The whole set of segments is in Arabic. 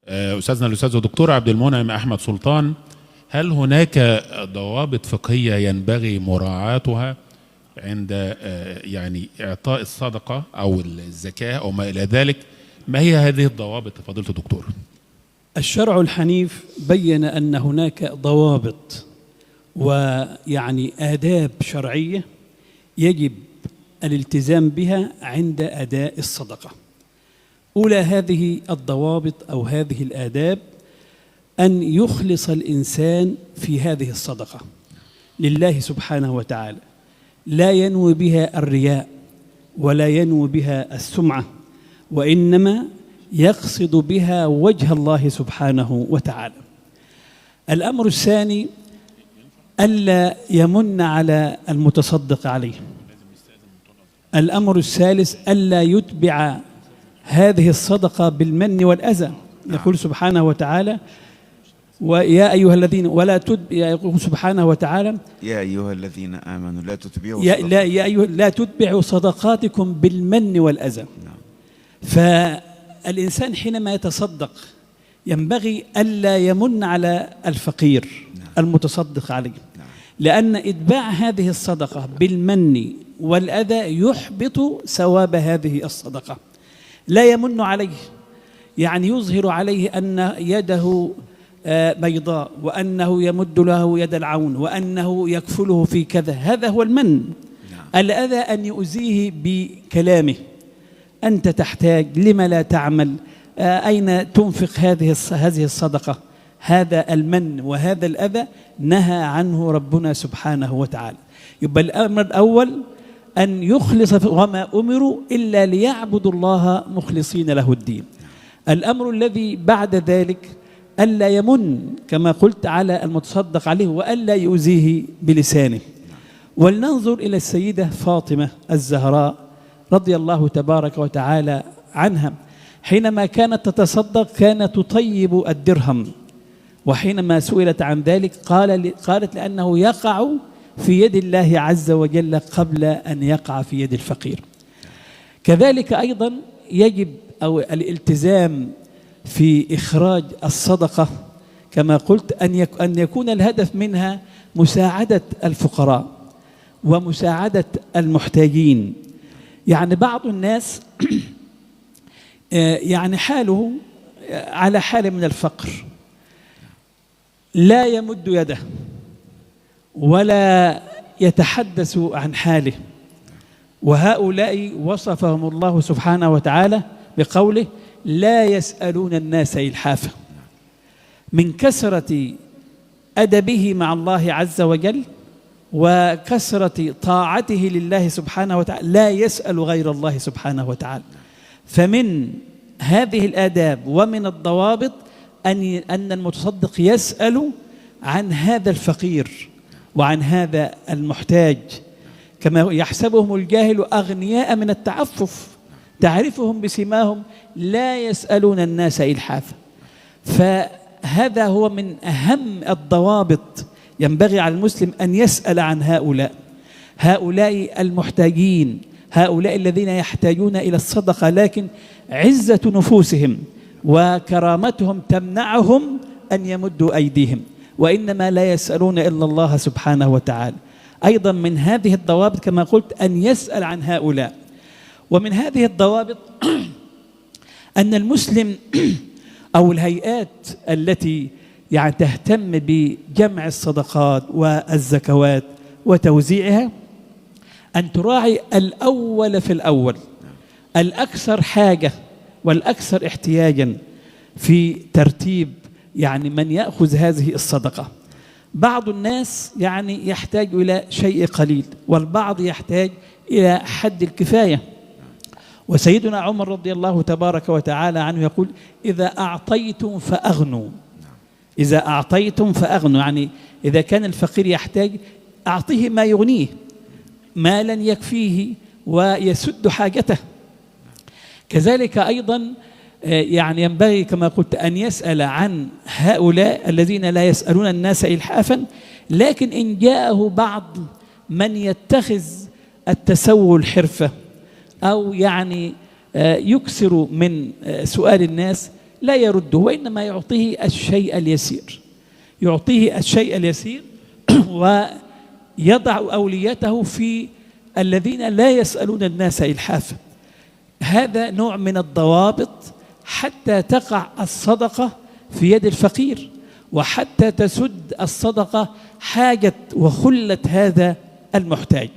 أستاذنا الأستاذ الدكتور عبد المنعم أحمد سلطان، هل هناك ضوابط فقهية ينبغي مراعاتها عند يعني إعطاء الصدقة أو الزكاة أو ما إلى ذلك؟ ما هي هذه الضوابط فضيلة الدكتور؟ الشرع الحنيف بين أن هناك ضوابط ويعني آداب شرعية يجب الالتزام بها عند أداء الصدقة. أولى هذه الضوابط أو هذه الآداب أن يخلص الإنسان في هذه الصدقة لله سبحانه وتعالى، لا ينوي بها الرياء ولا ينوي بها السمعة، وإنما يقصد بها وجه الله سبحانه وتعالى. الأمر الثاني ألا يمن على المتصدق عليه. الأمر الثالث ألا يتبع هذه الصدقة بالمن والأذى. يقول سبحانه وتعالى: ويا أيها الذين يقول سبحانه وتعالى: يا أيها الذين آمنوا لا تتبعوا لا تتبعوا صدقاتكم بالمن والأذى. فالإنسان حينما يتصدق ينبغي ألا يمن على الفقير المتصدق عليه، لأن إتباع هذه الصدقة بالمن والأذى يحبط ثواب هذه الصدقة. لا يمن عليه، يعني يظهر عليه أن يده بيضاء، وأنه يمد له يد العون، وأنه يكفله في كذا. هذا هو المن. الأذى أن يؤذيه بكلامه: أنت تحتاج، لما لا تعمل، أين تنفق هذه الصدقة. هذا المن وهذا الأذى نهى عنه ربنا سبحانه وتعالى. يبقى الأمر الأول أن يخلص، وما أمروا إلا ليعبدوا الله مخلصين له الدين. الأمر الذي بعد ذلك ألا يمن كما قلت على المتصدق عليه، وألا يؤذيه بلسانه. ولننظر إلى السيدة فاطمة الزهراء رضي الله تبارك وتعالى عنها، حينما كانت تتصدق كانت تطيب الدرهم، وحينما سئلت عن ذلك قالت لأنه يقع في يد الله عز وجل قبل أن يقع في يد الفقير. كذلك أيضا يجب الالتزام في إخراج الصدقة كما قلت أن يكون الهدف منها مساعدة الفقراء ومساعدة المحتاجين. يعني بعض الناس يعني حاله على حال من الفقر، لا يمد يده ولا يتحدث عن حاله، وهؤلاء وصفهم الله سبحانه وتعالى بقوله: لا يسألون الناس إلحافا. من كثرة أدبه مع الله عز وجل وكثرة طاعته لله سبحانه وتعالى لا يسأل غير الله سبحانه وتعالى. فمن هذه الآداب ومن الضوابط أن المتصدق يسأل عن هذا الفقير وعن هذا المحتاج، كما يحسبهم الجاهل أغنياء من التعفف، تعرفهم بسماهم لا يسألون الناس إلحافا. فهذا هو من أهم الضوابط، ينبغي على المسلم أن يسأل عن هؤلاء المحتاجين، هؤلاء الذين يحتاجون إلى الصدقة، لكن عزة نفوسهم وكرامتهم تمنعهم أن يمدوا أيديهم، وإنما لا يسألون إلا الله سبحانه وتعالى. أيضا من هذه الضوابط كما قلت أن يسأل عن هؤلاء. ومن هذه الضوابط أن المسلم أو الهيئات التي يعني تهتم بجمع الصدقات والزكوات وتوزيعها أن تراعي الأول في الأول، الأكثر حاجة والأكثر احتياجا في ترتيب يعني من يأخذ هذه الصدقة. بعض الناس يعني يحتاج إلى شيء قليل، والبعض يحتاج إلى حد الكفاية. وسيدنا عمر رضي الله تبارك وتعالى عنه يقول: إذا أعطيتم فأغنوا. إذا أعطيتم فأغنوا، يعني إذا كان الفقير يحتاج أعطيه ما يغنيه، مالا يكفيه ويسد حاجته. كذلك أيضا يعني ينبغي كما قلت أن يسأل عن هؤلاء الذين لا يسألون الناس إلحافا، لكن إن جاءه بعض من يتخذ التسول حرفة أو يعني يكثر من سؤال الناس، لا يرده، وإنما يعطيه الشيء اليسير، يعطيه الشيء اليسير ويضع أوليته في الذين لا يسألون الناس إلحافا. هذا نوع من الضوابط حتى تقع الصدقة في يد الفقير، وحتى تسد الصدقة حاجة وخلة هذا المحتاج.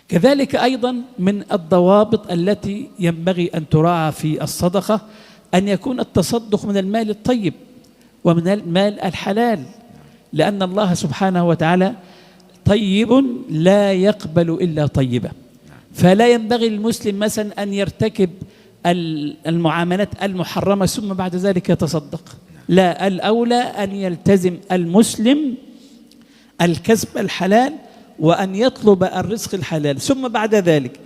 كذلك أيضا من الضوابط التي ينبغي أن تراعى في الصدقة أن يكون التصدق من المال الطيب ومن المال الحلال، لأن الله سبحانه وتعالى طيب لا يقبل إلا طيبا، فلا ينبغي للمسلم مثلا أن يرتكب المعاملات المحرمة ثم بعد ذلك يتصدق، لا، الأولى أن يلتزم المسلم الكسب الحلال وأن يطلب الرزق الحلال، ثم بعد ذلك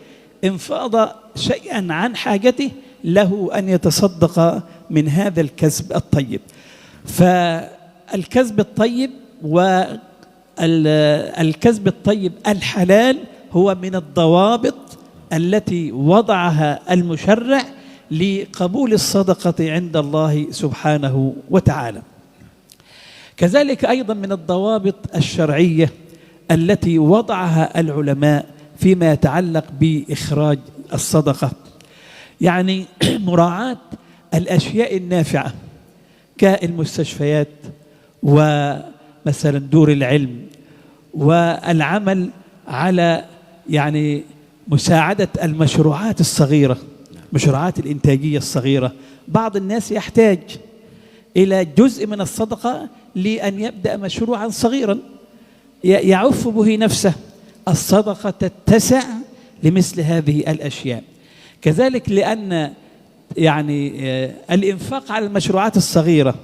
إن فاض شيئا عن حاجته له أن يتصدق من هذا الكسب الطيب. فالكسب الطيب والكسب الطيب الحلال هو من الضوابط التي وضعها المشرع لقبول الصدقة عند الله سبحانه وتعالى. كذلك أيضا من الضوابط الشرعية التي وضعها العلماء فيما يتعلق بإخراج الصدقة، يعني مراعاة الأشياء النافعة كالمستشفيات ومثلا دور العلم، والعمل على يعني مساعدة المشروعات الصغيرة، مشروعات الإنتاجية الصغيرة. بعض الناس يحتاج إلى جزء من الصدقة لأن يبدأ مشروعا صغيرا يعف به نفسه، الصدقة تتسع لمثل هذه الأشياء. كذلك لأن يعني الإنفاق على المشروعات الصغيرة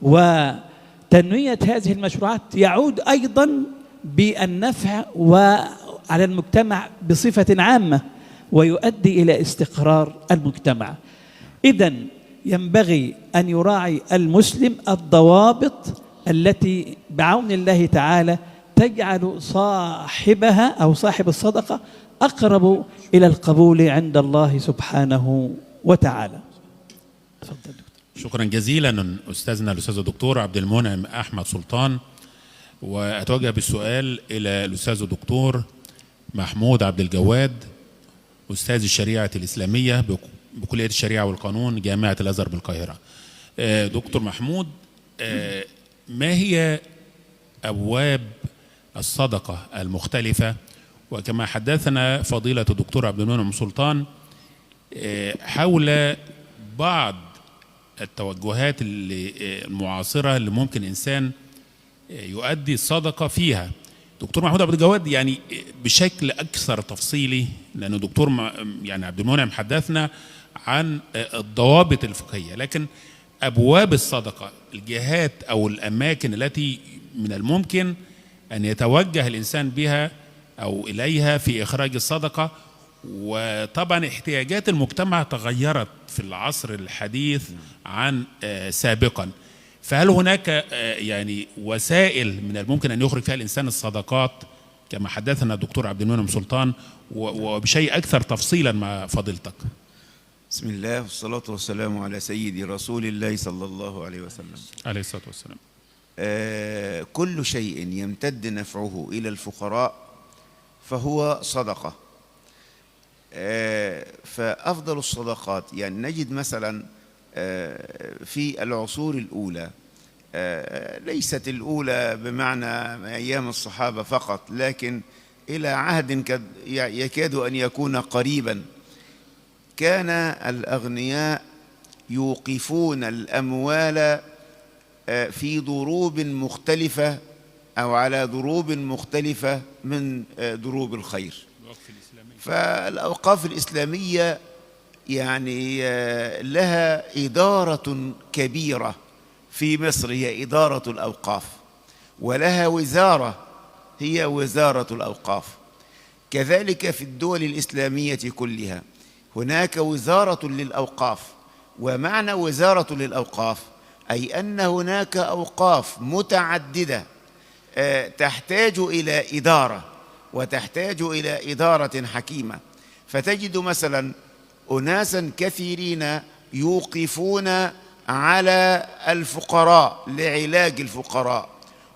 وتنمية هذه المشروعات يعود أيضا بالنفع وعلى المجتمع بصفة عامة، ويؤدي إلى استقرار المجتمع. إذن ينبغي أن يراعي المسلم الضوابط التي بعون الله تعالى تجعل صاحبها أو صاحب الصدقة أقرب إلى القبول عند الله سبحانه وتعالى. تفضل. شكرا جزيلا أستاذنا الأستاذ الدكتور عبد المنعم أحمد سلطان. وأتوجه بالسؤال إلى الأستاذ الدكتور محمود عبد الجواد، أستاذ الشريعة الإسلامية بكلية الشريعة والقانون جامعة الأزهر بالقاهرة. دكتور محمود، ما هي أبواب الصدقة المختلفة؟ وكما حدثنا فضيلة الدكتور عبد المنعم سلطان حول بعض التوجهات المعاصرة اللي ممكن إنسان يؤدي الصدقة فيها. دكتور محمود عبد الجواد يعني بشكل أكثر تفصيلي، لأن الدكتور يعني عبد المنعم حدثنا عن الضوابط الفقهية، لكن أبواب الصدقة، الجهات أو الأماكن التي من الممكن أن يتوجه الإنسان بها أو إليها في إخراج الصدقة. وطبعا احتياجات المجتمع تغيرت في العصر الحديث عن سابقا، فهل هناك يعني وسائل من الممكن أن يخرج فيها الإنسان الصدقات كما حدثنا الدكتور عبد المنعم سلطان، وبشيء أكثر تفصيلا مع فضيلتك؟ بسم الله والصلاة والسلام على سيدي رسول الله صلى الله عليه وسلم عليه الصلاة والسلام. كل شيء يمتد نفعه إلى الفقراء فهو صدقة. فأفضل الصدقات يعني نجد مثلا في العصور الأولى، ليست الأولى بمعنى أيام الصحابة فقط، لكن إلى عهد يكاد أن يكون قريبا، كان الأغنياء يوقفون الأموال في ضروب مختلفة أو على ضروب مختلفة من ضروب الخير. فالأوقاف الإسلامية يعني لها إدارة كبيرة في مصر، هي إدارة الأوقاف، ولها وزارة هي وزارة الأوقاف. كذلك في الدول الإسلامية كلها هناك وزارة للأوقاف. ومعنى وزارة للأوقاف أي أن هناك أوقاف متعددة تحتاج إلى إدارة وتحتاج إلى إدارة حكيمة. فتجد مثلا أناسا كثيرين يوقفون على الفقراء لعلاج الفقراء.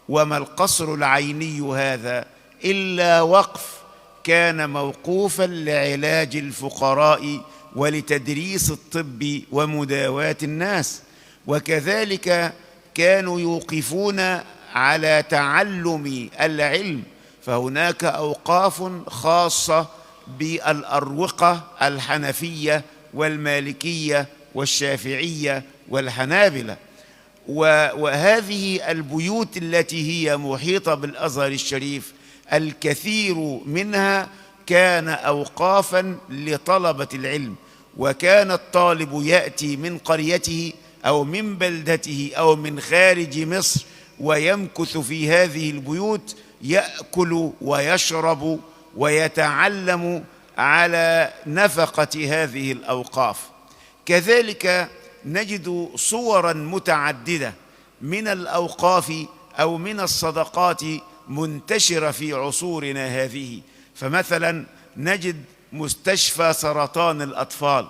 وما القصر العيني هذا إلا وقف كان موقوفا لعلاج الفقراء ولتدريس الطب ومداواة الناس. وكذلك كانوا يوقفون على تعلم العلم، فهناك أوقاف خاصة بالأروقة الحنفية والمالكية والشافعية والحنابلة. وهذه البيوت التي هي محيطة بالأزهر الشريف الكثير منها كان أوقافا لطلبة العلم، وكان الطالب يأتي من قريته أو من بلدته أو من خارج مصر ويمكث في هذه البيوت، يأكل ويشرب ويتعلم على نفقة هذه الأوقاف. كذلك نجد صورا متعددة من الأوقاف أو من الصدقات منتشرة في عصورنا هذه. فمثلا نجد مستشفى سرطان الأطفال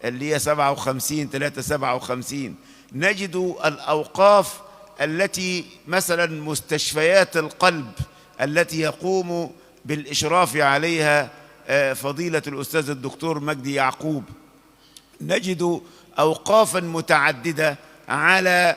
اللي هي 57 نجد الأوقاف التي مثلا مستشفيات القلب التي يقوم بالإشراف عليها فضيلة الأستاذ الدكتور مجدي يعقوب. نجد أوقافا متعددة على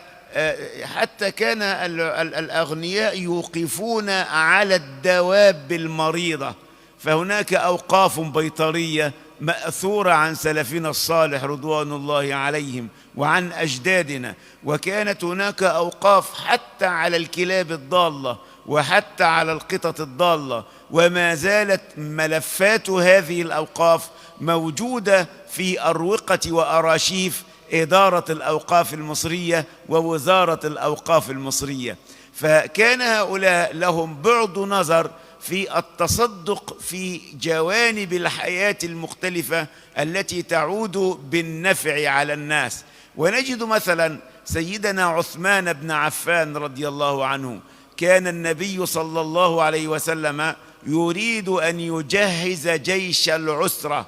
حتى كان الأغنياء يوقفون على الدواب المريضة، فهناك أوقاف بيطرية مأثورة عن سلفنا الصالح رضوان الله عليهم وعن أجدادنا. وكانت هناك أوقاف حتى على الكلاب الضالة وحتى على القطط الضالة، وما زالت ملفات هذه الأوقاف موجودة في أروقة وأراشيف إدارة الأوقاف المصرية ووزارة الأوقاف المصرية. فكان هؤلاء لهم بعد نظر في التصدق في جوانب الحياة المختلفة التي تعود بالنفع على الناس. ونجد مثلا سيدنا عثمان بن عفان رضي الله عنه، كان النبي صلى الله عليه وسلم يريد أن يجهز جيش العسرة،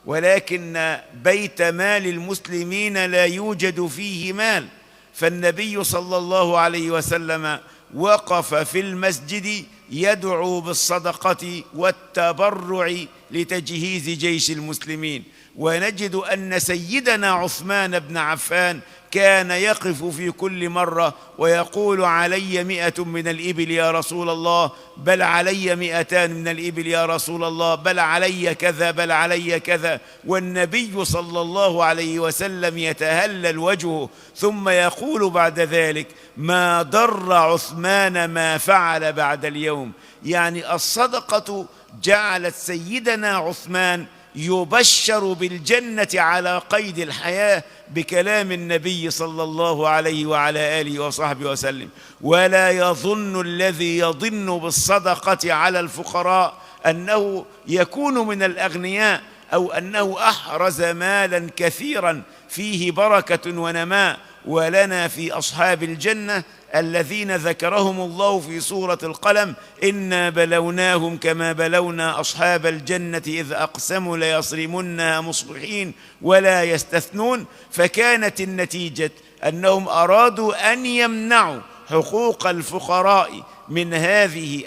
ولكن بيت مال المسلمين لا يوجد فيه مال، فالنبي صلى الله عليه وسلم وقف في المسجد يدعو بالصدقة والتبرع لتجهيز جيش المسلمين. ونجد أن سيدنا عثمان بن عفان كان يقف في كل مرة ويقول: علي 100 من الإبل يا رسول الله، بل علي 200 من الإبل يا رسول الله، بل علي كذا، بل علي كذا. والنبي صلى الله عليه وسلم يتهلل وجهه ثم يقول بعد ذلك: ما ضر عثمان ما فعل بعد اليوم. يعني الصدقة جعلت سيدنا عثمان يبشر بالجنة على قيد الحياة بكلام النبي صلى الله عليه وعلى آله وصحبه وسلم. ولا يظن الذي يظن بالصدقة على الفقراء أنه يكون من الأغنياء أو أنه أحرز مالا كثيرا فيه بركة ونماء. ولنا في أصحاب الجنة الذين ذكرهم الله في سورة القلم: إنا بلوناهم كما بلونا أصحاب الجنة إذ أقسموا ليصرمنها مصبحين ولا يستثنون. فكانت النتيجة أنهم أرادوا أن يمنعوا حقوق الفقراء من هذه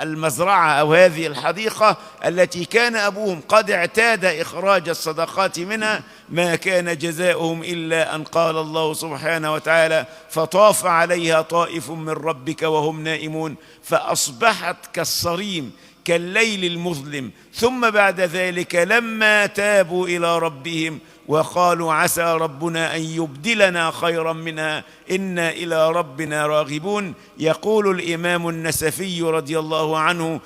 المزرعة أو هذه الحديقة التي كان أبوهم قد اعتاد إخراج الصدقات منها. ما كان جزاؤهم إلا أن قال الله سبحانه وتعالى: فطاف عليها طائف من ربك وهم نائمون فأصبحت كالصريم كالليل المظلم. ثم بعد ذلك لما تابوا إلى ربهم وقالوا: عسى ربنا أن يبدلنا خيرا منها إنا إلى ربنا راغبون. يقول الإمام النسفي رضي الله عنه: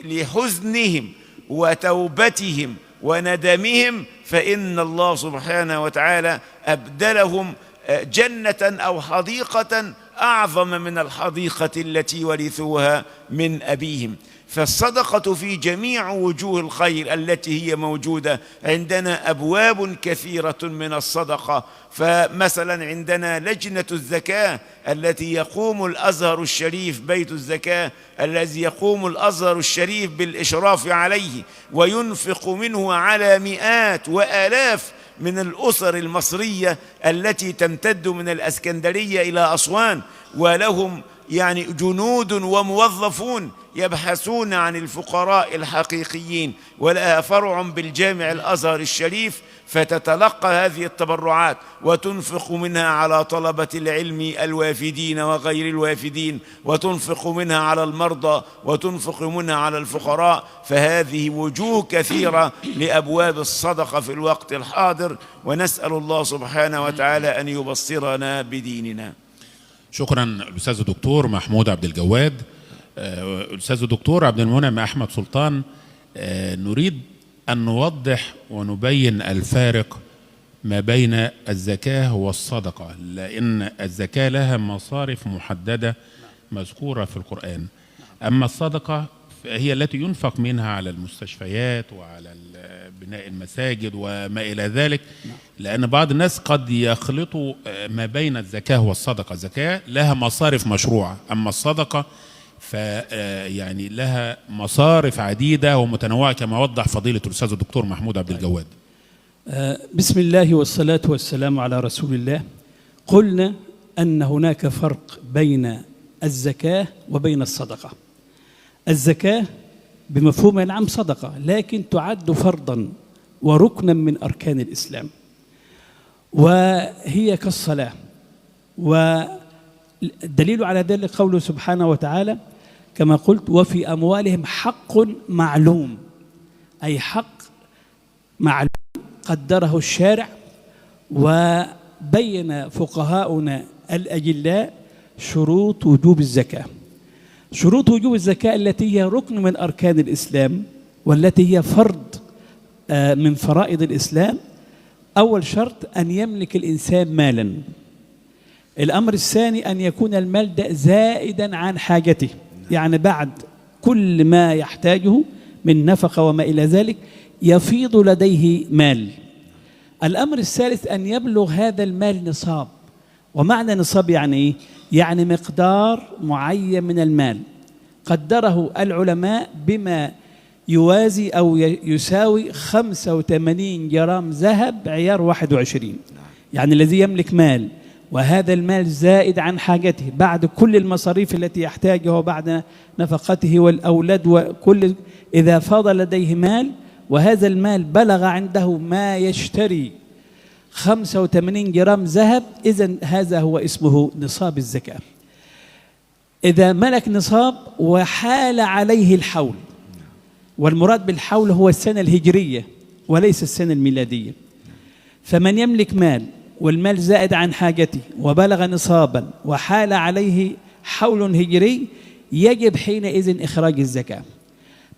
لحزنهم وتوبتهم وندمهم فإن الله سبحانه وتعالى أبدلهم جنة أو حديقة أعظم من الحديقة التي ورثوها من أبيهم. فالصدقة في جميع وجوه الخير التي هي موجودة عندنا أبواب كثيرة من الصدقة. فمثلا عندنا لجنة الزكاة التي يقوم الأزهر الشريف، بيت الزكاة الذي يقوم الأزهر الشريف بالإشراف عليه وينفق منه على مئات وآلاف من الأسر المصرية التي تمتد من الأسكندرية إلى أسوان، ولهم يعني جنود وموظفون يبحثون عن الفقراء الحقيقيين، ولها فرع بالجامع الأزهر الشريف، فتتلقى هذه التبرعات وتنفق منها على طلبة العلم الوافدين وغير الوافدين، وتنفق منها على المرضى، وتنفق منها على الفقراء. فهذه وجوه كثيرة لأبواب الصدقة في الوقت الحاضر، ونسأل الله سبحانه وتعالى أن يبصرنا بديننا. شكرا الأستاذ الدكتور محمود عبد الجواد. الأستاذ الدكتور عبد المنعم أحمد سلطان، نريد أن نوضح ونبين الفارق ما بين الزكاة والصدقة، لأن الزكاة لها مصارف محددة مذكورة في القرآن، أما الصدقة هي التي ينفق منها على المستشفيات وعلى بناء المساجد وما إلى ذلك، لأن بعض الناس قد يخلطوا ما بين الزكاة والصدقة. الزكاة لها مصارف مشروعة، أما الصدقة يعني لها مصارف عديدة ومتنوعة كما وضح فضيلة الأستاذ الدكتور محمود عبد الجواد. بسم الله والصلاة والسلام على رسول الله. قلنا أن هناك فرق بين الزكاة وبين الصدقة. الزكاة بمفهوم العام صدقة، لكن تعد فرضا وركنا من أركان الإسلام، وهي كالصلاة. والدليل على ذلك قوله سبحانه وتعالى كما قلت: وفي أموالهم حق معلوم، أي حق معلوم قدره الشارع، وبين فقهاؤنا الأجلاء شروط وجوب الزكاة. شروط وجوب الزكاة التي هي ركن من أركان الإسلام والتي هي فرض من فرائض الإسلام. أول شرط أن يملك الإنسان مالا. الأمر الثاني أن يكون المال ده زائدا عن حاجته، يعني بعد كل ما يحتاجه من نفقة وما إلى ذلك يفيض لديه مال. الأمر الثالث أن يبلغ هذا المال نصاب. ومعنى نصاب يعني إيه؟ يعني مقدار معين من المال قدره العلماء بما يوازي أو يساوي 85 جرام ذهب عيار 21. يعني الذي يملك مال وهذا المال زائد عن حاجته بعد كل المصاريف التي يحتاجها وبعد نفقته والأولاد وكل، إذا فاض لديه مال وهذا المال بلغ عنده ما يشتري 85 جرام ذهب، إذن هذا هو اسمه نصاب الزكاة. إذا ملك نصاب وحال عليه الحول، والمراد بالحول هو السنة الهجرية وليس السنة الميلادية، فمن يملك مال والمال زائد عن حاجته وبلغ نصابا وحال عليه حول هجري يجب حينئذ إخراج الزكاة.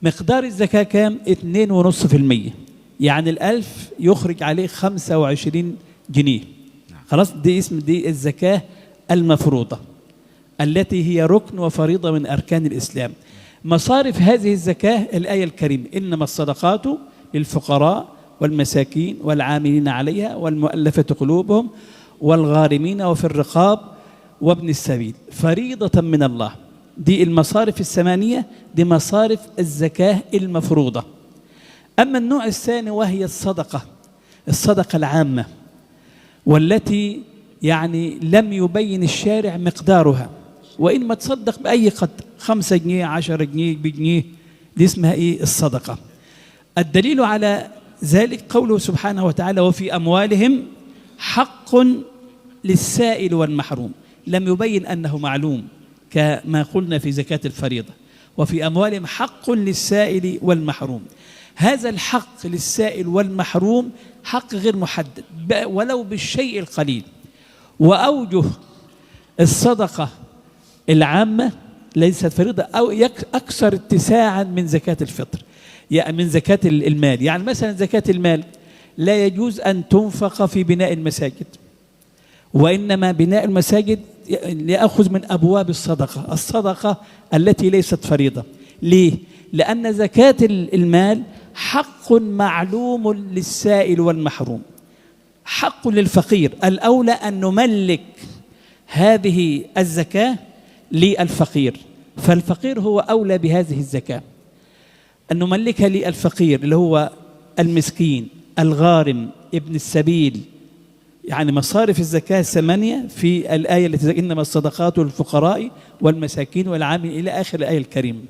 مقدار الزكاة كام؟ 2.5%، يعني 1000 يخرج عليه 25 جنيه. خلاص، دي الزكاة المفروضة التي هي ركن وفريضة من أركان الإسلام. مصارف هذه الزكاة الآية الكريمة: إنما الصدقات للفقراء والمساكين والعاملين عليها والمؤلفة قلوبهم والغارمين وفي الرقاب وابن السبيل فريضة من الله. دي المصارف الثمانية، دي مصارف الزكاة المفروضة. أما النوع الثاني وهي الصدقة العامة، والتي يعني لم يبين الشارع مقدارها، وإنما تصدق بأي قدر، 5 جنيه 10 جنيه بجنيه، دي اسمها إيه؟ الصدقة. الدليل على ذلك قوله سبحانه وتعالى: وفي أموالهم حق للسائل والمحروم. لم يبين أنه معلوم كما قلنا في زكاة الفريضة، وفي أموالهم حق للسائل والمحروم. هذا الحق للسائل والمحروم حق غير محدد ولو بالشيء القليل. وأوجه الصدقة العامة ليست فريضة أو أكثر اتساعا من زكاة الفطر، يعني من زكاة المال. يعني مثلا زكاة المال لا يجوز أن تنفق في بناء المساجد، وإنما بناء المساجد يأخذ من أبواب الصدقة التي ليست فريضة. ليه؟ لأن زكاة المال حق معلوم للسائل والمحروم، حق للفقير. الأولى أن نملك هذه الزكاة للفقير، فالفقير هو أولى بهذه الزكاة، أن نملكها للفقير اللي هو المسكين الغارم، ابن السبيل، يعني مصارف الزكاة 8 في الآية التي إنما الصدقات للفقراء والمساكين والعامل إلى آخر الآية الكريمة.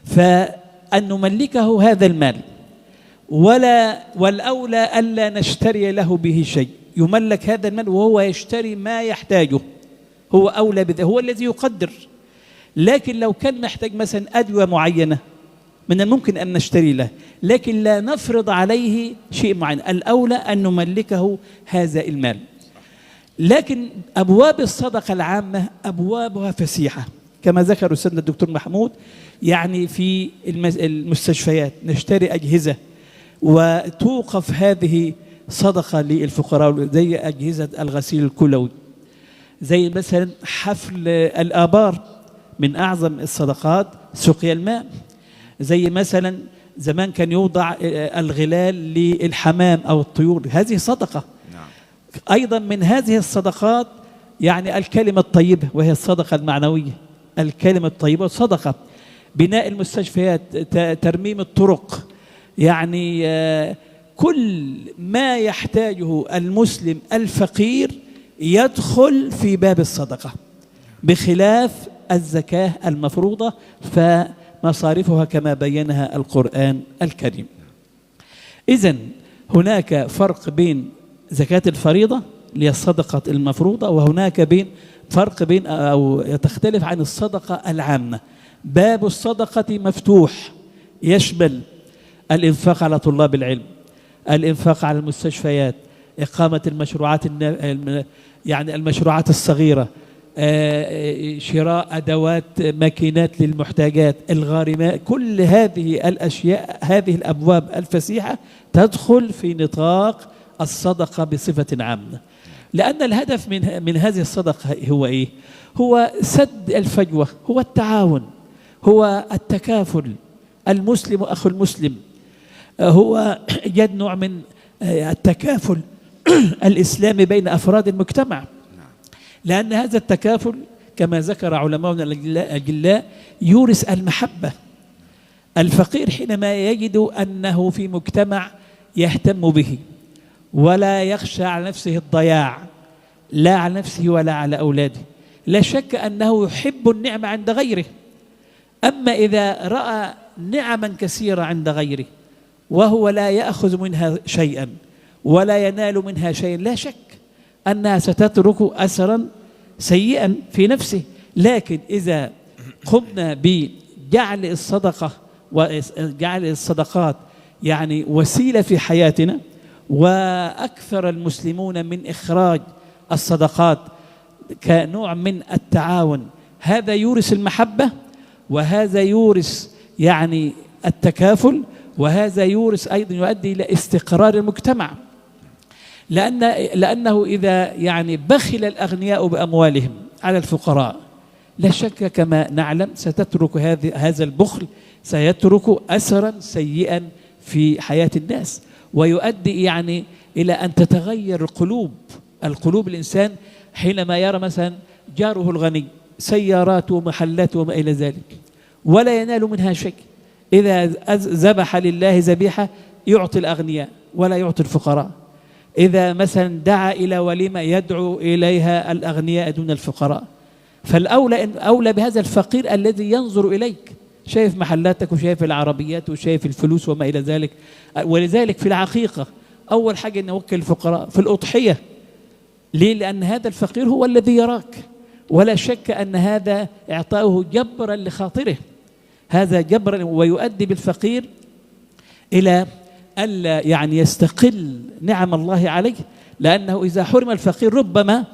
فأن نملكه هذا المال، والأولى ألا نشتري له به شيء. يملك هذا المال وهو يشتري ما يحتاجه، هو أولى بذلك، هو الذي يقدر. لكن لو كان محتاج مثلا أدوية معينة من الممكن أن نشتري له، لكن لا نفرض عليه شيء معين، الأولى أن نملكه هذا المال. لكن أبواب الصدقة العامة أبوابها فسيحة كما ذكر أستاذنا الدكتور محمود. يعني في المستشفيات نشتري أجهزة وتوقف هذه صدقة للفقراء، زي أجهزة الغسيل الكلوي، زي مثلا حفل الآبار من أعظم الصدقات سقيا الماء، زي مثلا زمان كان يوضع الغلال للحمام أو الطيور، هذه صدقة. أيضا من هذه الصدقات يعني الكلمة الطيبة، وهي الصدقة المعنوية. الكلمة الطيبة صدقة. بناء المستشفيات، ترميم الطرق، يعني كل ما يحتاجه المسلم الفقير يدخل في باب الصدقة، بخلاف الزكاة المفروضة فمصارفها كما بينها القرآن الكريم. إذن هناك فرق بين زكاة الفريضة اللي هي الصدقة المفروضة، وهناك فرق بين أو تختلف عن الصدقة العامة. باب الصدقة مفتوح، يشمل الإنفاق على طلاب العلم، الإنفاق على المستشفيات، إقامة المشروعات يعني المشروعات الصغيرة، شراء أدوات ماكينات للمحتاجات، الغارمات، كل هذه الأشياء، هذه الأبواب الفسيحة تدخل في نطاق الصدقة بصفة عامة. لأن الهدف من هذه الصدقة هو إيه؟ هو سد الفجوة، هو التعاون، هو التكافل، المسلم أخو المسلم، هو يد نوع من التكافل الإسلامي بين أفراد المجتمع. لأن هذا التكافل كما ذكر علماؤنا الأجلاء يورث المحبة. الفقير حينما يجد أنه في مجتمع يهتم به ولا يخشى على نفسه الضياع، لا على نفسه ولا على أولاده، لا شك أنه يحب النعمة عند غيره. أما إذا رأى نعما كثيرة عند غيره وهو لا يأخذ منها شيئا ولا ينال منها شيئا، لا شك أنها ستترك أثرا سيئا في نفسه. لكن إذا قمنا بجعل الصدقة وجعل الصدقات يعني وسيلة في حياتنا، وأكثر المسلمون من إخراج الصدقات كنوع من التعاون، هذا يورث المحبة، وهذا يورث يعني التكافل، وهذا يورث أيضا يؤدي إلى استقرار المجتمع. لأنه إذا يعني بخل الأغنياء بأموالهم على الفقراء، لا شك كما نعلم ستترك هذا البخل سيترك أثرا سيئا في حياة الناس، ويؤدي يعني إلى أن تتغير القلوب الإنسان حينما يرى مثلا جاره الغني سياراته ومحلاته وما إلى ذلك ولا ينال منها شيء. إذا ذبح لله ذبيحة يعطي الأغنياء ولا يعطي الفقراء. إذا مثلا دعا إلى وليمة يدعو إليها الأغنياء دون الفقراء. فالأولى بهذا الفقير الذي ينظر إليك، شايف محلاتك وشايف العربيات وشايف الفلوس وما إلى ذلك. ولذلك في العقيقة أول حاجة نوكل الفقراء، في الأضحية. ليه؟ لأن هذا الفقير هو الذي يراك، ولا شك أن هذا إعطاؤه جبرا لخاطره، هذا جبرا، ويؤدي بالفقير إلى ألا يعني يستقل نعم الله عليه. لأنه إذا حرم الفقير ربما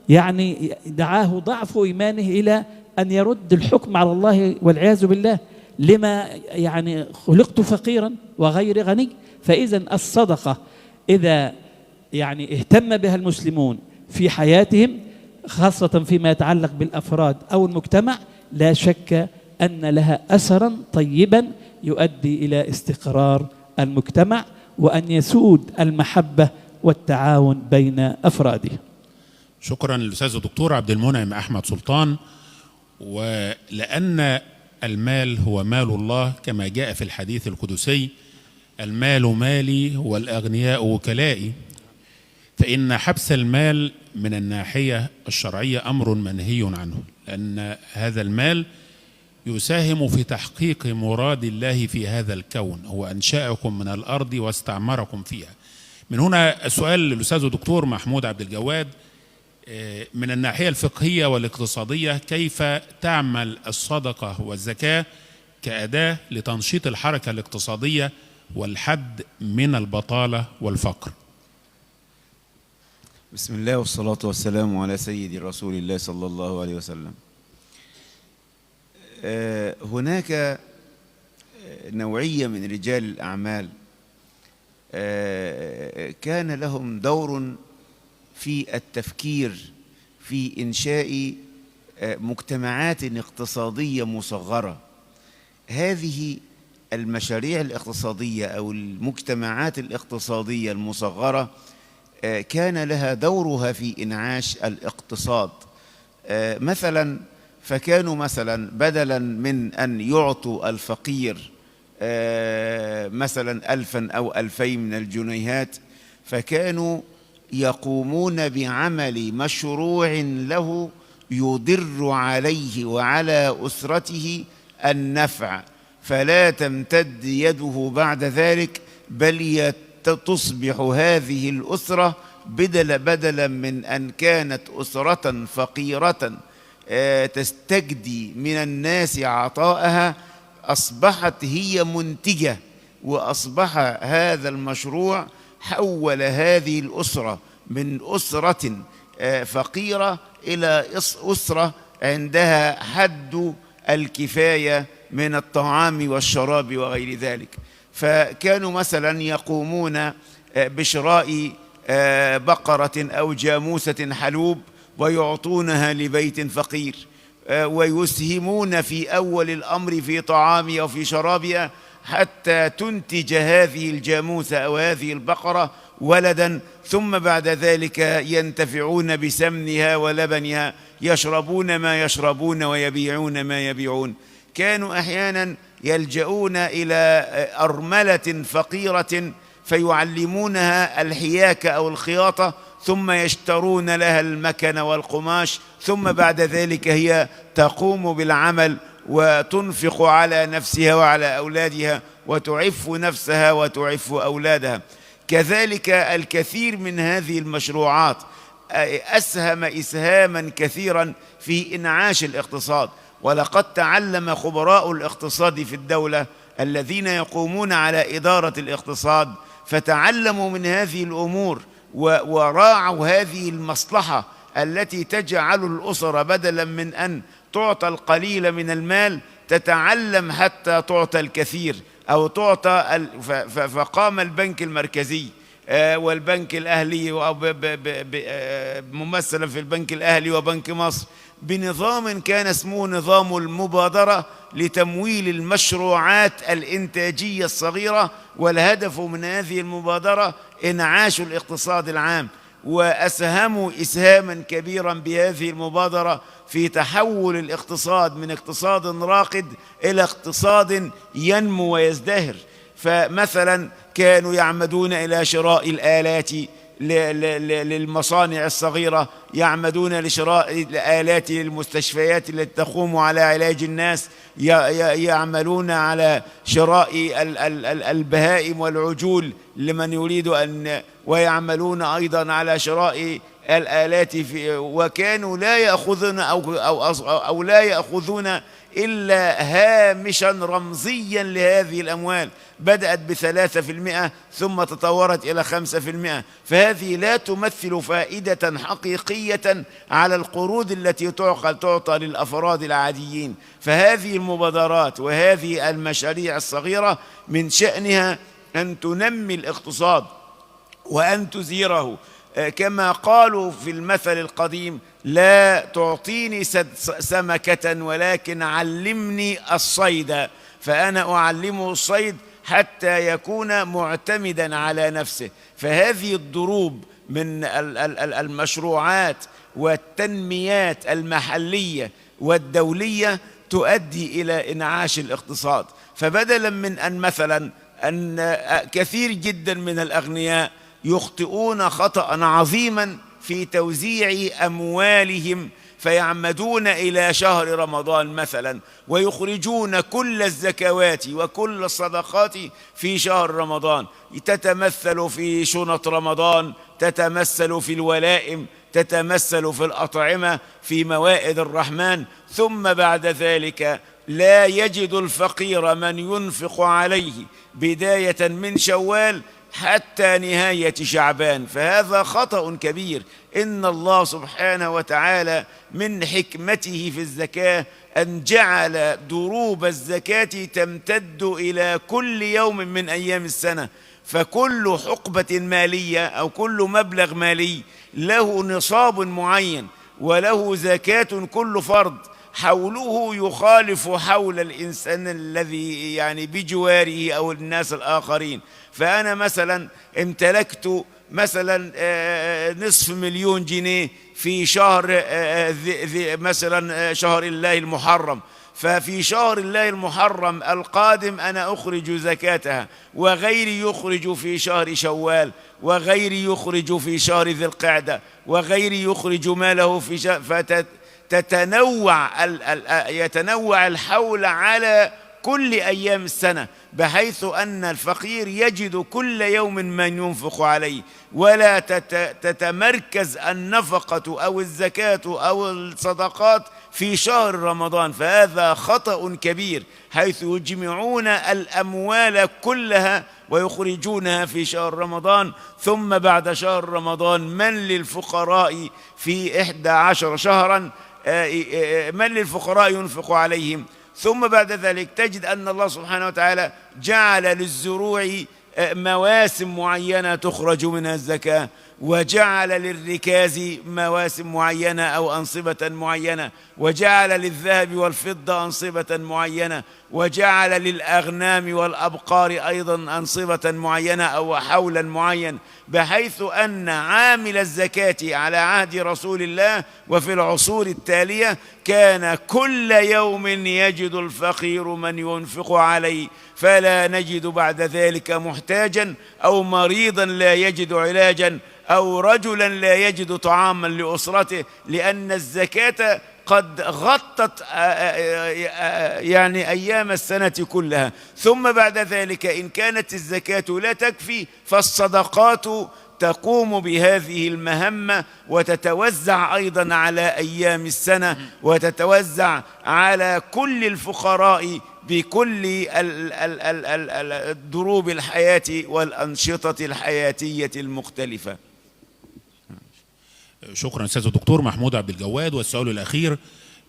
يعني دعاه ضعف إيمانه إلى أن يرد الحكم على الله والعياذ بالله، لما يعني خلقت فقيرا وغير غني. فإذا الصدقة إذا يعني اهتم بها المسلمون في حياتهم، خاصة فيما يتعلق بالأفراد أو المجتمع، لا شك أن لها أثرا طيبا يؤدي إلى استقرار المجتمع، وأن يسود المحبة والتعاون بين أفراده. شكرا للأستاذ الدكتور عبد المنعم أحمد سلطان. ولأن المال هو مال الله كما جاء في الحديث القدسي المال مالي والأغنياء وكلائي، فإن حبس المال من الناحية الشرعية أمر منهي عنه، لأن هذا المال يساهم في تحقيق مراد الله في هذا الكون، هو أنشأكم من الأرض واستعمركم فيها. من هنا السؤال للأستاذ الدكتور محمود عبد الجواد، من الناحية الفقهية والاقتصادية كيف تعمل الصدقة والزكاة كأداة لتنشيط الحركة الاقتصادية والحد من البطالة والفقر؟ بسم الله والصلاة والسلام على سيد رسول الله صلى الله عليه وسلم. هناك نوعية من رجال الأعمال كان لهم دور في التفكير في إنشاء مجتمعات اقتصادية مصغرة. هذه المشاريع الاقتصادية أو المجتمعات الاقتصادية المصغرة كان لها دورها في إنعاش الاقتصاد. مثلا فكانوا مثلا بدلا من أن يعطوا الفقير مثلا 1000 أو 2000 من الجنيهات، فكانوا يقومون بعمل مشروع له يضر عليه وعلى أسرته النفع، فلا تمتد يده بعد ذلك، بل تصبح هذه الأسرة بدلا من أن كانت أسرة فقيرة تستجدي من الناس عطاءها، أصبحت هي منتجة. وأصبح هذا المشروع حول هذه الأسرة من أسرة فقيرة إلى أسرة عندها حد الكفاية من الطعام والشراب وغير ذلك. فكانوا مثلا يقومون بشراء بقرة أو جاموسة حلوب ويعطونها لبيت فقير، ويسهمون في أول الأمر في طعامها وفي شرابها حتى تنتج هذه الجاموسة أو هذه البقرة ولدا، ثم بعد ذلك ينتفعون بسمنها ولبنها، يشربون ما يشربون ويبيعون ما يبيعون. كانوا أحيانا يلجؤون إلى أرملة فقيرة فيعلمونها الحياكة أو الخياطة، ثم يشترون لها المكن والقماش، ثم بعد ذلك هي تقوم بالعمل وتنفق على نفسها وعلى أولادها وتعف نفسها وتعف أولادها. كذلك الكثير من هذه المشروعات أسهم إسهاما كثيرا في إنعاش الاقتصاد. ولقد تعلم خبراء الاقتصاد في الدولة الذين يقومون على إدارة الاقتصاد فتعلموا من هذه الأمور وراعوا هذه المصلحة التي تجعل الأسرة بدلا من أن تعطى القليل من المال تتعلم حتى تعطى الكثير أو تعطى فقام البنك المركزي والبنك الأهلي ممثلا في البنك الأهلي وبنك مصر بنظام كان اسمه نظام المبادرة لتمويل المشروعات الإنتاجية الصغيرة، والهدف من هذه المبادرة إنعاش الاقتصاد العام. وأسهموا إسهاما كبيرا بهذه المبادرة في تحول الاقتصاد من اقتصاد راقد إلى اقتصاد ينمو ويزدهر. فمثلا كانوا يعمدون إلى شراء الآلات للمصانع الصغيرة، يعمدون لشراء الآلات للمستشفيات التي تقوم على علاج الناس، يعملون على شراء البهائم والعجول لمن يريد أن، ويعملون أيضا على شراء الآلات وكانوا لا يأخذون أو لا يأخذون إلا هامشا رمزيا لهذه الأموال، بدأت ب3% ثم تطورت إلى 5%. فهذه لا تمثل فائدة حقيقية على القروض التي تعطى للأفراد العاديين. فهذه المبادرات وهذه المشاريع الصغيرة من شأنها أن تنمي الاقتصاد وأن تزيره. كما قالوا في المثل القديم: لا تعطيني سمكة ولكن علمني الصيد، فأنا أعلمه الصيد حتى يكون معتمدا على نفسه. فهذه الضروب من المشروعات والتنميات المحلية والدولية تؤدي إلى إنعاش الاقتصاد. فبدلا من أن مثلا أن كثير جدا من الأغنياء يخطئون خطأ عظيما في توزيع أموالهم، فيعمدون إلى شهر رمضان مثلا ويخرجون كل الزكوات وكل الصدقات في شهر رمضان، تتمثل في شنط رمضان، تتمثل في الولائم، تتمثل في الأطعمة، في موائد الرحمن، ثم بعد ذلك لا يجد الفقير من ينفق عليه بداية من شوال حتى نهاية شعبان. فهذا خطأ كبير. إن الله سبحانه وتعالى من حكمته في الزكاة أن جعل دروب الزكاة تمتد إلى كل يوم من أيام السنة، فكل حقبة مالية أو كل مبلغ مالي له نصاب معين وله زكاة كل فرد، حوله يخالف حول الإنسان الذي يعني بجواره أو الناس الآخرين. فأنا مثلا امتلكت مثلا $500,000 جنيه في شهر مثلا شهر الله المحرم، ففي شهر الله المحرم القادم أنا أخرج زكاتها، وغيري يخرج في شهر شوال، وغيري يخرج في شهر ذي القعدة، وغيري يخرج ماله في شهر، يتنوع الحول على كل أيام السنة، بحيث أن الفقير يجد كل يوم من ينفق عليه، ولا تتمركز النفقة أو الزكاة أو الصدقات في شهر رمضان. فهذا خطأ كبير، حيث يجمعون الأموال كلها ويخرجونها في شهر رمضان، ثم بعد شهر رمضان من للفقراء في 11 شهرا من للفقراء ينفق عليهم. ثم بعد ذلك تجد أن الله سبحانه وتعالى جعل للزروع مواسم معينة تخرج منها الزكاة، وجعل للركاز مواسم معينة أو أنصبة معينة، وجعل للذهب والفضة أنصبة معينة، وجعل للأغنام والأبقار أيضا أنصبة معينة أو حولا معين، بحيث أن عامل الزكاة على عهد رسول الله وفي العصور التالية كان كل يوم يجد الفقير من ينفق عليه، فلا نجد بعد ذلك محتاجا أو مريضا لا يجد علاجا أو رجلا لا يجد طعاما لأسرته، لأن الزكاة قد غطت يعني أيام السنة كلها. ثم بعد ذلك إن كانت الزكاة لا تكفي فالصدقات تقوم بهذه المهمة وتتوزع أيضا على أيام السنة، وتتوزع على كل الفقراء بكل دروب الحياة والأنشطة الحياتية المختلفة. شكرا أستاذ الدكتور محمود عبد الجواد. والسؤال الأخير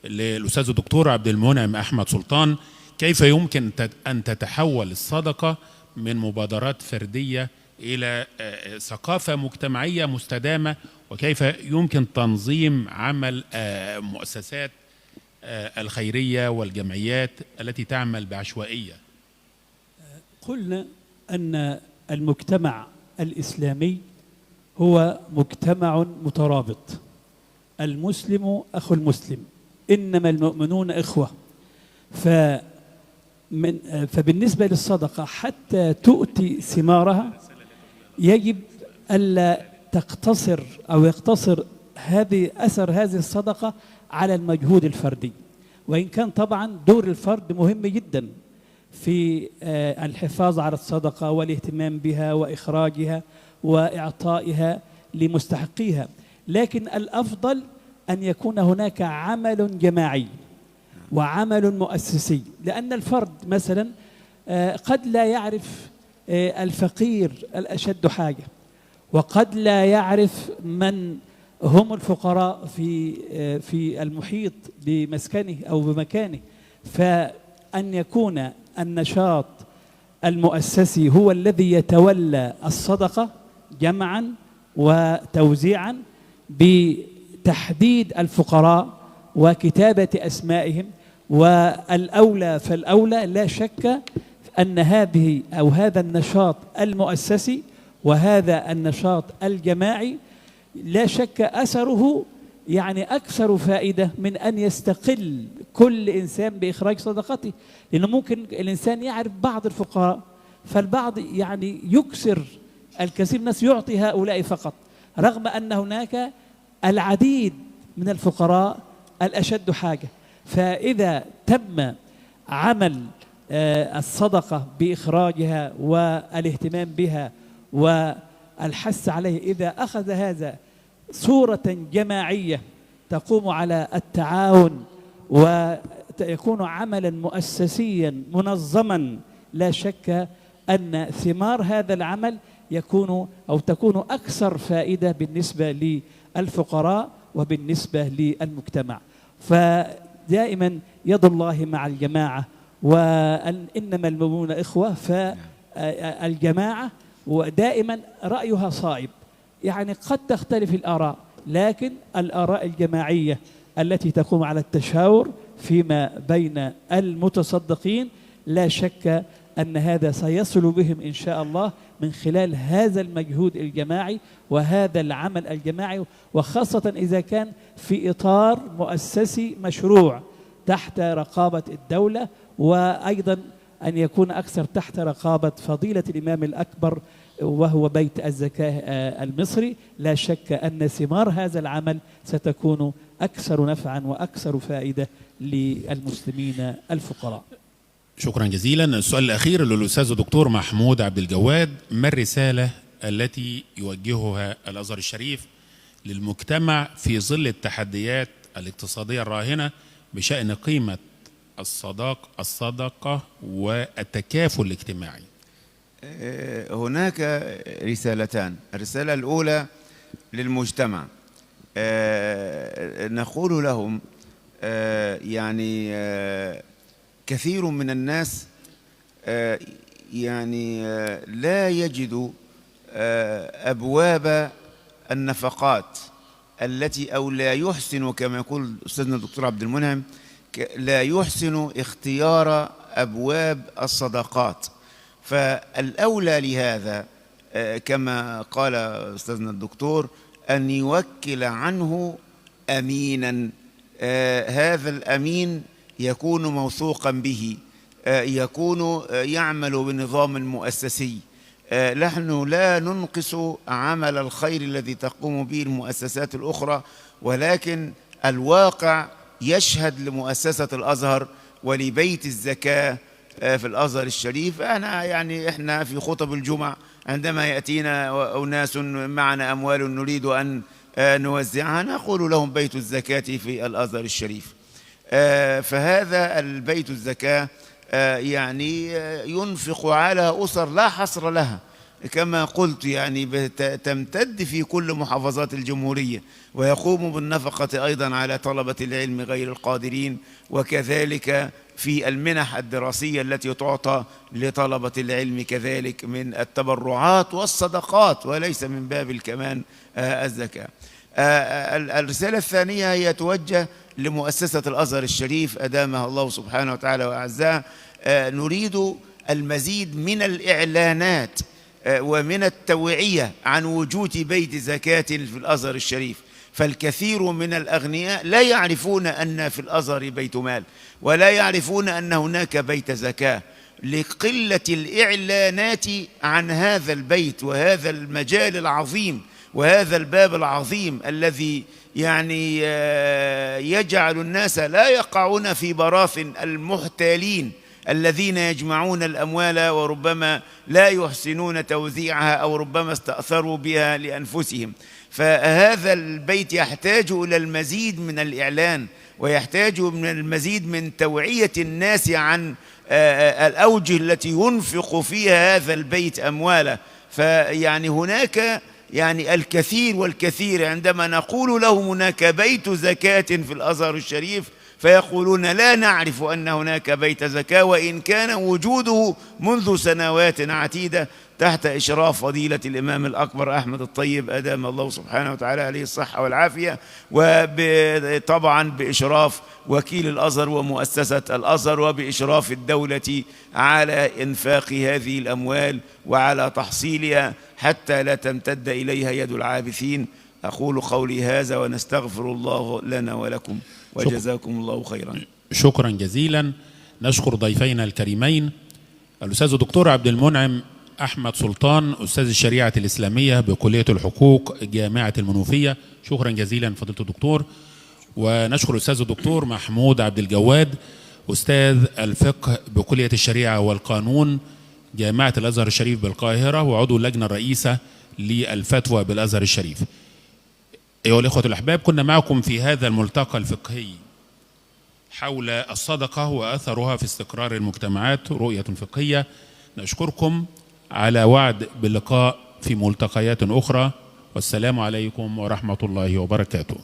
للأستاذ الدكتور عبد المنعم أحمد سلطان: كيف يمكن أن تتحول الصدقة من مبادرات فردية إلى ثقافة مجتمعية مستدامة، وكيف يمكن تنظيم عمل مؤسسات الخيرية والجمعيات التي تعمل بعشوائية؟ قلنا أن المجتمع الإسلامي هو مجتمع مترابط، المسلم أخو المسلم، إنما المؤمنون إخوة. فبالنسبة للصدقة حتى تؤتي ثمارها يجب ألا تقتصر أو يقتصر أثر هذه الصدقة على المجهود الفردي، وإن كان طبعا دور الفرد مهم جدا في الحفاظ على الصدقة والاهتمام بها وإخراجها وإعطائها لمستحقيها، لكن الأفضل أن يكون هناك عمل جماعي وعمل مؤسسي، لأن الفرد مثلا قد لا يعرف الفقير الأشد حاجة، وقد لا يعرف من هم الفقراء في المحيط بمسكنه أو بمكانه. فأن يكون النشاط المؤسسي هو الذي يتولى الصدقة جمعا وتوزيعا بتحديد الفقراء وكتابة أسمائهم، والأولى فالأولى لا شك أن هذا النشاط المؤسسي وهذا النشاط الجماعي لا شك أثره يعني أكثر فائدة من أن يستقل كل إنسان بإخراج صدقته، لأنه ممكن الإنسان يعرف بعض الفقراء فالبعض يعني يكسر الكثير من الناس يعطي هؤلاء فقط، رغم أن هناك العديد من الفقراء الأشد حاجة. فإذا تم عمل الصدقة بإخراجها والاهتمام بها والحث عليه، إذا أخذ هذا صورة جماعية تقوم على التعاون ويكون عملا مؤسسيا منظما، لا شك أن ثمار هذا العمل تكون أكثر فائدة بالنسبة للفقراء وبالنسبة للمجتمع. فدائما يد الله مع الجماعة، وإنما المؤمنون إخوة. فالجماعة ودائما رأيها صائب، يعني قد تختلف الآراء، لكن الآراء الجماعية التي تقوم على التشاور فيما بين المتصدقين لا شك أن هذا سيصل بهم إن شاء الله من خلال هذا المجهود الجماعي وهذا العمل الجماعي، وخاصة إذا كان في إطار مؤسسي مشروع تحت رقابة الدولة، وأيضا أن يكون أكثر تحت رقابة فضيلة الإمام الأكبر وهو بيت الزكاة المصري. لا شك أن ثمار هذا العمل ستكون أكثر نفعا وأكثر فائدة للمسلمين الفقراء. شكرا جزيلا. السؤال الأخير للأستاذ الدكتور محمود عبد الجواد: ما الرسالة التي يوجهها الأزهر الشريف للمجتمع في ظل التحديات الاقتصادية الراهنة بشأن قيمة الصدقة والتكافل الاجتماعي؟ هناك رسالتان. الرسالة الأولى للمجتمع، نقول لهم يعني كثير من الناس يعني لا يجد أبواب النفقات التي، أو لا يحسن كما يقول أستاذنا الدكتور عبد المنعم، لا يحسن اختيار أبواب الصدقات. فالأولى لهذا كما قال أستاذنا الدكتور أن يوكل عنه أمينا، هذا الأمين يكون موثوقا به، يكون يعمل بنظام مؤسسي. نحن لا ننقص عمل الخير الذي تقوم به المؤسسات الأخرى، ولكن الواقع يشهد لمؤسسة الأزهر ولبيت الزكاة في الأزهر الشريف. احنا في خطب الجمعة عندما يأتينا أناس معنا أموال نريد أن نوزعها نقول لهم بيت الزكاة في الأزهر الشريف. فهذا البيت الزكاة يعني ينفق على أسر لا حصر لها، كما قلت يعني تمتد في كل محافظات الجمهورية، ويقوم بالنفقة أيضا على طلبة العلم غير القادرين، وكذلك في المنح الدراسية التي تعطى لطلبة العلم كذلك من التبرعات والصدقات، وليس من باب كمان الزكاة. الرسالة الثانية هي توجه لمؤسسة الأزهر الشريف أدامها الله سبحانه وتعالى وأعزها. نريد المزيد من الإعلانات ومن التوعية عن وجود بيت زكاة في الأزهر الشريف، فالكثير من الأغنياء لا يعرفون أن في الأزهر بيت مال، ولا يعرفون أن هناك بيت زكاة، لقلة الإعلانات عن هذا البيت وهذا المجال العظيم وهذا الباب العظيم الذي يعني يجعل الناس لا يقعون في براثن المحتالين الذين يجمعون الأموال وربما لا يحسنون توزيعها أو ربما استأثروا بها لأنفسهم. فهذا البيت يحتاج إلى المزيد من الإعلان، ويحتاج من المزيد من توعية الناس عن الأوجه التي ينفق فيها هذا البيت أمواله. فيعني هناك يعني الكثير والكثير عندما نقول لهم هناك بيت زكاة في الأزهر الشريف فيقولون لا نعرف أن هناك بيت زكاة، وإن كان وجوده منذ سنوات عديدة تحت إشراف فضيلة الإمام الأكبر أحمد الطيب أدام الله سبحانه وتعالى عليه الصحة والعافية، وطبعا بإشراف وكيل الأزهر ومؤسسة الأزهر، وبإشراف الدولة على إنفاق هذه الأموال وعلى تحصيلها حتى لا تمتد إليها يد العابثين. أقول قولي هذا ونستغفر الله لنا ولكم، وجزاكم الله خيرا. شكرا جزيلا. نشكر ضيفينا الكريمين الأستاذ الدكتور عبد المنعم أحمد سلطان، أستاذ الشريعة الإسلامية بكلية الحقوق جامعة المنوفية. شكرا جزيلا فضيلة الدكتور. ونشكر الأستاذ الدكتور محمود عبد الجواد، أستاذ الفقه بكلية الشريعة والقانون جامعة الأزهر الشريف بالقاهرة، وعضو اللجنة الرئيسة للفتوى بالأزهر الشريف. أيها الإخوة الأحباب، كنا معكم في هذا الملتقى الفقهي حول الصدقة وأثرها في استقرار المجتمعات، رؤية فقهية. نشكركم على وعد باللقاء في ملتقيات أخرى، والسلام عليكم ورحمة الله وبركاته.